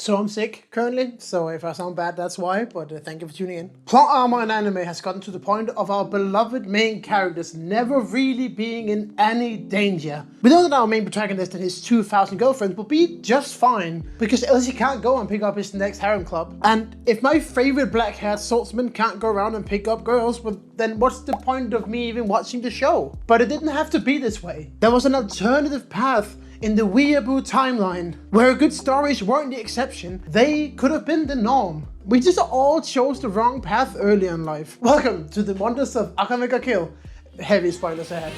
So I'm sick currently, so if I sound bad, that's why, but thank you for tuning in. Plot armor in anime has gotten to the point of our beloved main characters never really being in any danger. We know that our main protagonist and his 2,000 girlfriends will be just fine, because else he can't go and pick up his next harem club. And if my favorite black-haired swordsman can't go around and pick up girls, well, then what's the point of me even watching the show? But it didn't have to be this way. There was an alternative path in the weeaboo timeline, where good stories weren't the exception, they could have been the norm. We just all chose the wrong path early in life. Welcome to the wonders of Akame ga Kill. Heavy spoilers ahead.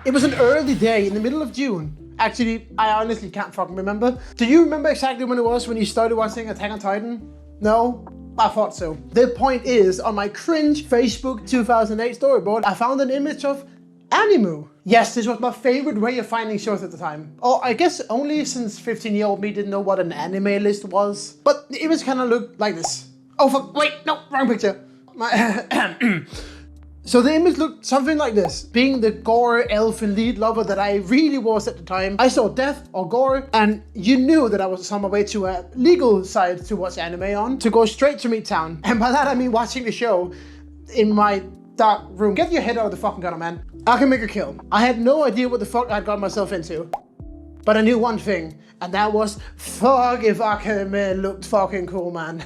It was an early day in the middle of June. Actually, I honestly can't fucking remember. Do you remember exactly when it was when you started watching Attack on Titan? No? I thought so. The point is, on my cringe Facebook 2008 storyboard, I found an image of Animu. Yes, this was my favorite way of finding shows at the time. Or I guess only since 15-year-old me didn't know what an anime list was. But the image kind of looked like this. Oh fuck, wait, no, wrong picture. So the image looked something like this. Being the gore elfin lead lover that I really was at the time, I saw death or gore, and you knew that I was on my way to a legal site to watch anime on, to go straight to Midtown. And by that I mean watching the show in my dark room. Get your head out of the fucking gutter, man. Akame ga Kill. I had no idea what the fuck I'd got myself into. But I knew one thing, and that was, fuck if Akame looked fucking cool, man.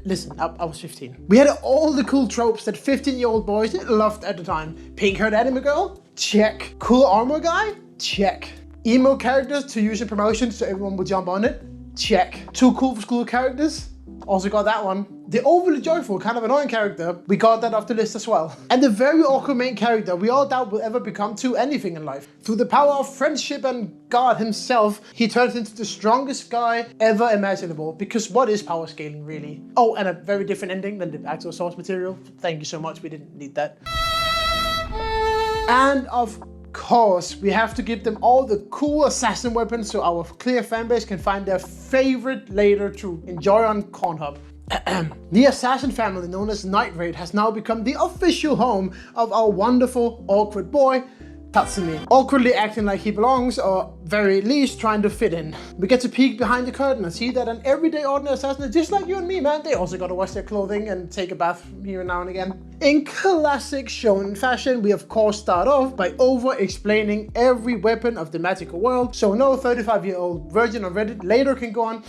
Listen, I was 15. We had all the cool tropes that 15-year-old boys loved at the time. Pink-haired anime girl? Check. Cool armor guy? Check. Emo characters to use in promotion so everyone would jump on it? Check. Too cool for school characters? Also got that one. The overly joyful, kind of annoying character, we got that off the list as well. And the very awkward main character we all doubt will ever become to anything in life. Through the power of friendship and God himself, he turns into the strongest guy ever imaginable. Because what is power scaling, really? Oh, and a very different ending than the actual source material. Thank you so much, we didn't need that. And of course, we have to give them all the cool assassin weapons so our clear fanbase can find their favorite later to enjoy on Pornhub. The assassin family known as Night Raid has now become the official home of our wonderful, awkward boy, Tatsumi. Awkwardly acting like he belongs, or very least trying to fit in. We get to peek behind the curtain and see that an everyday ordinary assassin is just like you and me, man. They also gotta wash their clothing and take a bath here now and again. In classic shonen fashion, we of course start off by over-explaining every weapon of the magical world, so no 35-year-old virgin on Reddit later can go on,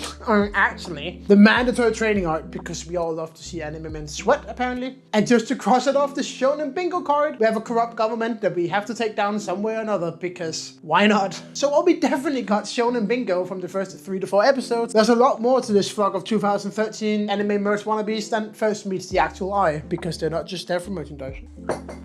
actually, the mandatory training art, because we all love to see anime men sweat, apparently. And just to cross it off the shonen bingo card, we have a corrupt government that we have to take down some way or another, because why not? So while we definitely got shonen bingo from the first 3 to 4 episodes, there's a lot more to this flock of 2013 anime merch wannabes than first meets the actual eye, because they're not just there for merchandise.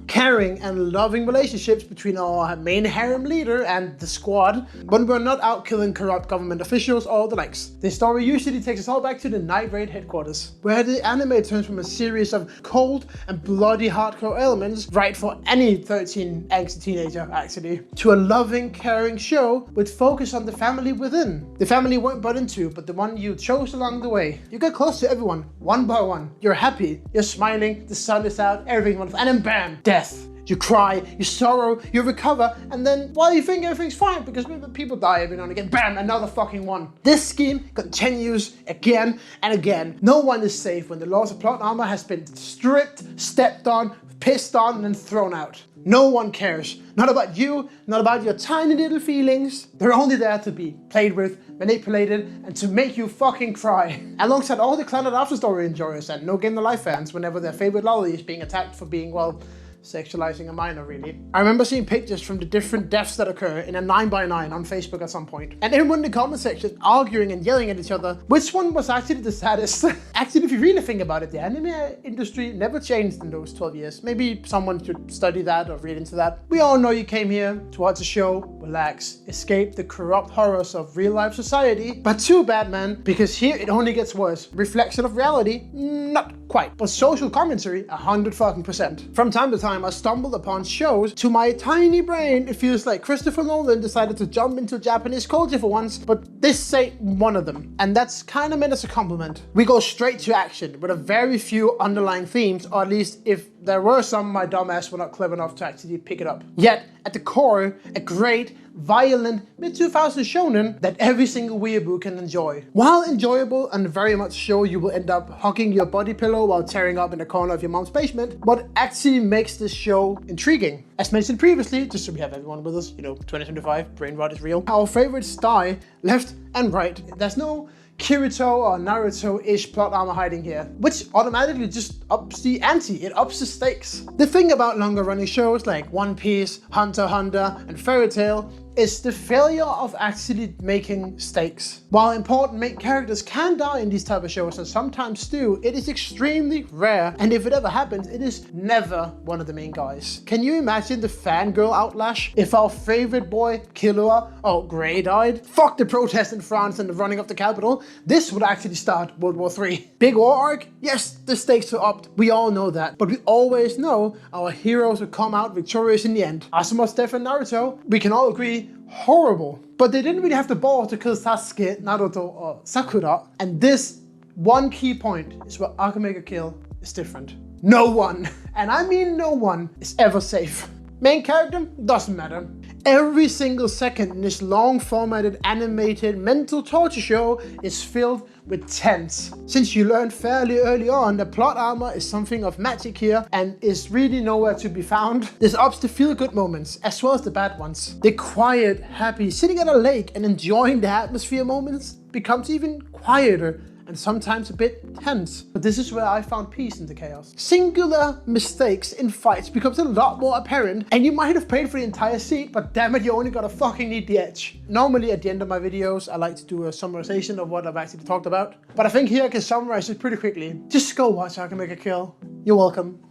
Caring and loving relationships between our main harem leader and the squad, when we're not out killing corrupt government officials or the likes. This story usually takes us all back to the Night Raid headquarters, where the anime turns from a series of cold and bloody hardcore elements, right for any 13 angsty teenager actually, to a loving, caring show with focus on the family within. The family you weren't brought into, but the one you chose along the way. You get close to everyone, one by one. You're happy, you're smiling, the sun is out, everything's wonderful, and then bam, death. You cry, you sorrow, you recover, and then while you think everything's fine, because people die every now and again, bam, another fucking one. This scheme continues again and again. No one is safe when the laws of plot armor has been stripped, stepped on, pissed on, and then thrown out. No one cares. Not about you, not about your tiny little feelings. They're only there to be played with, manipulated, and to make you fucking cry. Alongside all the clouded after story enjoyers and no Game No Life fans whenever their favorite lolly is being attacked for being, well, sexualizing a minor, really. I remember seeing pictures from the different deaths that occur in a 9x9 on Facebook at some point, and everyone in the comment section arguing and yelling at each other which one was actually the saddest. Actually, if you really think about it, the anime industry never changed in those 12 years. Maybe someone should study that or read into that. We all know you came here to watch a show, relax, escape the corrupt horrors of real life society, but too bad, man, because here it only gets worse. Reflection of reality? Not quite, but social commentary, 100%. From time to time, I stumbled upon shows. To my tiny brain, it feels like Christopher Nolan decided to jump into Japanese culture for once, but this ain't one of them. And that's kind of meant as a compliment. We go straight to action with a very few underlying themes, or at least if there were some my dumbass were not clever enough to actually pick it up. Yet, at the core, a great, violent, mid-2000s shonen that every single weeaboo can enjoy. While enjoyable and very much sure you will end up hugging your body pillow while tearing up in the corner of your mom's basement, what actually makes this show intriguing. As mentioned previously, just so we have everyone with us, 2025, brain rot is real. Our favorites die left and right. There's no Kirito or Naruto-ish plot armor hiding here, which automatically just ups the ante, it ups the stakes. The thing about longer running shows like One Piece, Hunter x Hunter, and Fairy Tail is the failure of actually making stakes. While important main characters can die in these type of shows and sometimes do, it is extremely rare, and if it ever happens, it is never one of the main guys. Can you imagine the fangirl outlash if our favorite boy, Killua, or Grey died? Fuck the protest in France and the running of the capital. This would actually start World War III. Big war arc? Yes, the stakes are upped. We all know that. But we always know our heroes will come out victorious in the end. Asuma, Steph, and Naruto, we can all agree, horrible. But they didn't really have the balls to kill Sasuke, Naruto, or Sakura. And this one key point is where Akame kill is different. No one, and I mean no one, is ever safe. Main character doesn't matter. Every single second in this long formatted animated mental torture show is filled with tense. Since you learned fairly early on that plot armor is something of magic here and is really nowhere to be found, this ups the feel-good moments as well as the bad ones. The quiet, happy, sitting at a lake and enjoying the atmosphere moments becomes even quieter and sometimes a bit tense. But this is where I found peace in the chaos. Singular mistakes in fights becomes a lot more apparent, and you might have paid for the entire seat, but damn it, you only gotta fucking need the edge. Normally at the end of my videos, I like to do a summarization of what I've actually talked about, but I think here I can summarize it pretty quickly. Just go watch Akame Kill. You're welcome.